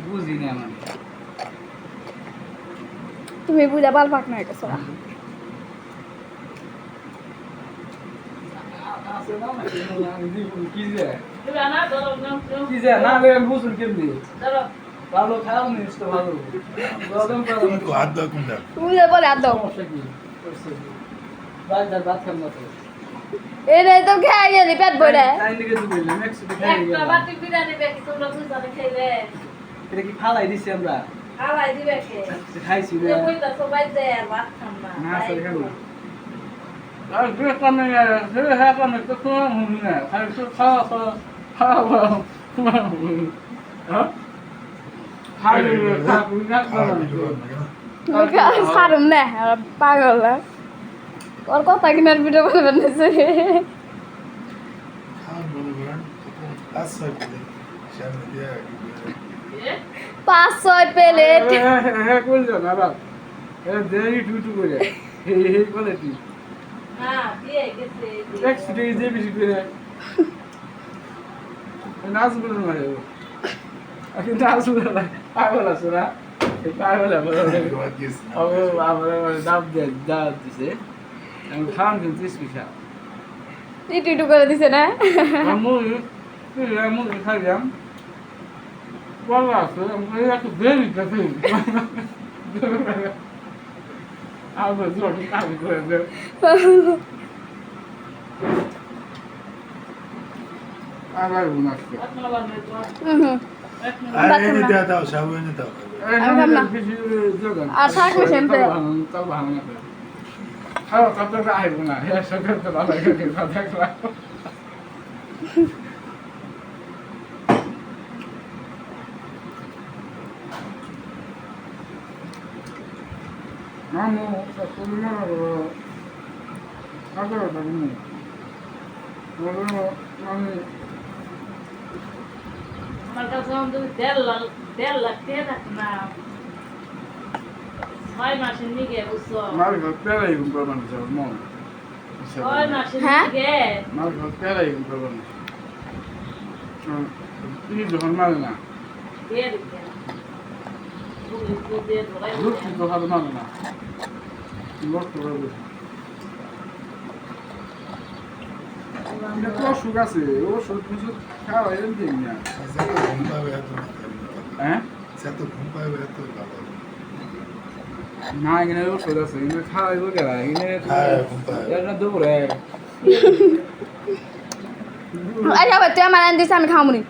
বুঝি না মানে তুমি বুঝা বাল পাক না এটা সরা কি যে না লে বুঝুন কেমনি ভালো খাও নি তো ভালো গরম গরম তো হাত দাও কোনটা বুঝা বলে আদো সমস্যা কি বাইরে ভাত খাম না তো এরে তো খেয়ে গেলি পেট ভরে তাই লিখে দিবি নেক্সট খাই একটা বাটি বিরিয়ানি বেশি তোমরা দুজনে খাইবে এটা কি ফালাই দিছি আমরা খাওয়াই দিবে কে খাইছি যে না কইতা সবাই দেয় আর ভাত খাম না না সরে খাম না আর যে কামে সে হ্যাঁ কামে তো তো হুনি না খাই তো খাওয়া খাওয়া হ্যাঁ খাই খা কুইনা মুখে সারুম না পাগল না ওর কথা কিনার ভিডিও করবেন না খাওয়া বলে বলেন পাঁচ ছয় পেলে সামনে দিয়ে এ 5-6 প্লেট হ্যাঁ কইল না বাবা এ দেরি টুটু করে এই কোয়ালিটি হ্যাঁ দিয়ে গেছে নেক্সট ডে যে বেশি করে নাচ বলে না আমি নাচ বলে না পাগল আছে না এই পাগল বলে ও আমরা দাব দিছে আমি খান কিন্তু স্পেশাল ইটু করে দিছে না আমি খাইলাম বলা আছে আমি একটু দেরি কাছে আবার জোর কাজ করে দে আবার উনাচ্ছে আপনারা বানাই তো আরে এনে দাও দাও সব এনে দাও আর শাক মেশিন তো তাও ভালো না খাওয়া কত আইব না এর সাথে তো ভালো লাগে কথা করা মামু তুমি না আগা দাও আমি আমার কাছে আমাদের 1.5 লাখ টাকা রাখ না 6 মাসের নিগে বুঝছো মার ঘর পেলাই গুম করবান যাব মন 6 মাসের হ্যাঁ? নিগে মার ঘর পেলাই গুম করবান তুই যখন মানে না দিয়ে দিতে বুঝলি দিয়ে ধরাই রুট তো ভালো মানে না লোক তো ভালো তো সুখ আছে ও সব কিছু খাওয়া এর দিন না যত ঘুম পাবে এত হ্যাঁ যত ঘুম পাবে এত ভালো না এখানে ও সব আছে এখানে খাওয়া এগুলো কেনা এখানে খায় ঘুম পাবে এটা দুপুরে আচ্ছা ভাই তুই আমার আন দিস আমি খামুনি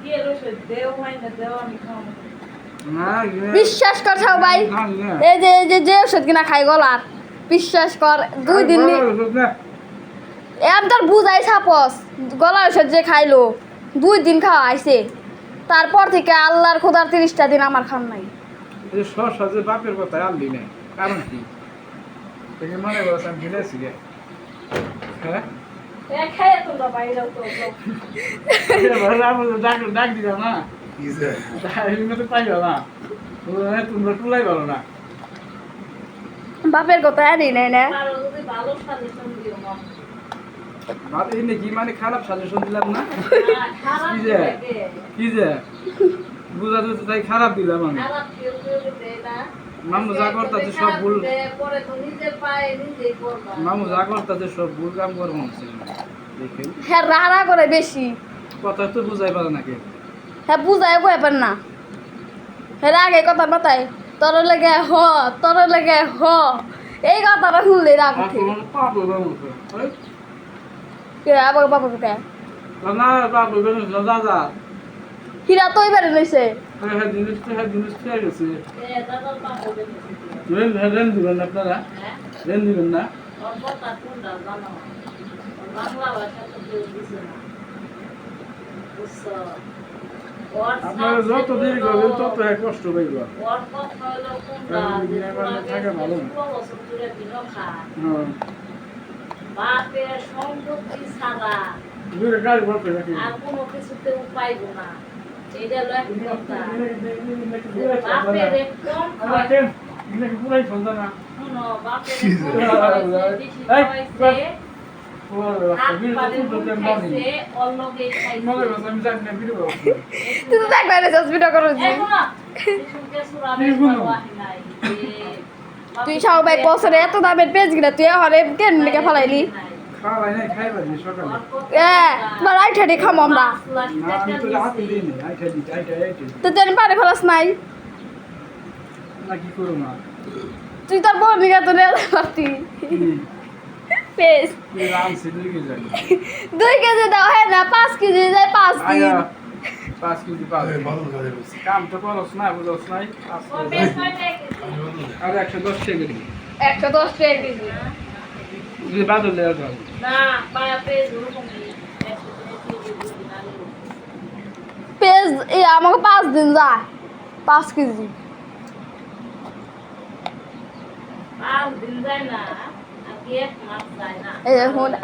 কি রসে দেও হয় না দেও আমি খাবো না এখানে বিশ্বাস কর সবাই এই যে ওষুধ কিনা খাই গলার বিশ্বাস কর 2 দিন এম তোর বুঝাই সাপস গলার ওষুধ যে খাইলো 2 দিন খাওয়া আইছে তারপর থেকে আল্লাহর খোদার 30টা দিন আমার খান নাই এই শশা যে বাপের কথা আনলি না কারণ কি দেখে মনে করছ আমি গেলেছি রে হ্যাঁ এ খায় তোমরা বাইরে তো ডাক দিল না কি যে এমনি তো পাইল না তোমরা টুলাই ভালো না বাপের কথা আনি নাই না আর যদি ভালো সাজেশন দিও মম বাপ এনে কি মানে খারাপ সাজেশন দিলাম না খারাপ কি যে? লাগে কি যে বুঝা তো তাই খারাপ দিলাম আমি খারাপ কেউ কেউ দেয় না মামু যা করতাছে সব ভুল পরে তো নিজে পায় নিজেই করবা মামু যা করতাছে সব ভুল কাম করবো দেখেন হ্যাঁ রাড়া করে বেশি কথা তো বুঝাই পারে নাকি হ্যাঁ বুঝাই কইবেন না হ্যাঁ আগে কথা বাতাই তোর লাগে হ এই কথাটা শুনলে রাগ উঠে পাপ বাবু কে আবার বাবা কে না বাবু দাদা হীরা তো এবারে লইছে হ্যাঁ জিনিস খেয়ে গেছে এ দাদা পাবো দেবে রেন দিবেন না আপনারা হ্যাঁ রেন দিবেন না ওর কথা কোনটা জানো বাংলা ভাষা তো কেউ বুঝে না বুঝছো ওর আপনারা যত দেরি করবেন তত কষ্ট পাইব ওর কথা হলো কোনটা কারণ বিনা কারণে থাকা ভালো না। বছর ধরে দিন খায় হ্যাঁ বাপের সম্পত্তি ছাড়া দুইটা গাড়ি বলতে নাকি আর কোনো কিছুতে পাইব না এইটা হলো একটা কথা বাপের কম আমরা কেন পুরাই সন্তান না শুনো বাপের কি কম খাওয়াইছে, বেশি খাওয়াইছে হাত পারে নুন খাইছে, অন্যকে খাইছে। মনে করছে আমি জানি না ভিডিও করছি। তুই তো দেখ বাইরে হসপিটাল করো জি এখনো শিশুকে সুরামের পরোয়া নাই। তুই সবাই বছরে এত দামের পেজ গিলা তুই হরে কেন লিখে ফেলাইলি খাওয়া নাই খাইবা দি সকালে। তোমার আইঠাটি খামো আমরা না আমি তো রাতে দিই না আইটা দিই আইটা। তো তুই পারে ফেলাস নাই না কি করব না। তুই তোর বোন নিয়ে তো নিয়ে পারতি পেজ কি রাম সিদ্ধি কি জানি। 2 কেজি দাও হ্যাঁ না 5 কেজি যায় 5 দিন আয়া 5 কেজি পাস। ভালো কাজে বসে কাম তো করছ না বুঝছ নাই। আর 110 টাকা দিই। 110 টাকা কেজি যদি বাদল দেওয়া যাবে। না পায়া পেজ ওরকম নেই। পেজ এই আমাকে 5 দিন যায় 5 কেজি 5 দিন যায় না, আগে 1 মাস যায় না।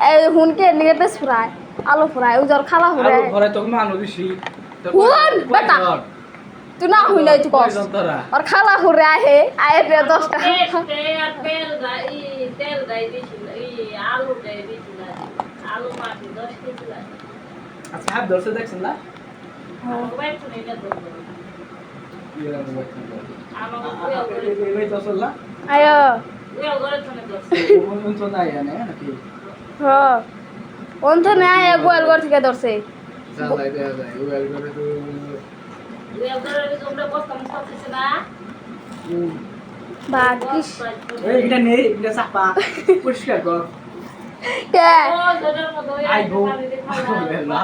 এই হুন কে নিয়ে পেজ ফ্রাই আলু ফ্রাই উজার খালা আলু ফ্রাই ঘরে তো মানুষ দিছি। হুন বেটা তুই না হই নাই তুই কস তোরা আর খালা ঘুরে আহে আয়ে 10 টাকা তেল দেয় বেশি, আলু দেয় বেশি লাগে। আলু মাটি 10 কেজি লাগে। আচ্ছা হাত ধরছে দেখছেন না? মোবাইল ফোনে এটা ধরবো। এরা মোবাইল ফোন ধরে। আমার উইল এই তো চললা। আয়ো ঘরে ফোনে ধরছে। কোন তো নাই জানে নাকি? হ অন্ত না আয়ে গোয়াল ঘর থেকে ধরছে জালাই দেয়া যায়। মোবাইল করে তো উইল ঘরে তোমরা বস্তা মুস্তা দিছে না? ভাগ্যিস এই এটা নেই এটা চাপা পরিষ্কার কর। কে ও জনের মতো আইবো। পানি দিয়ে খাওয়া।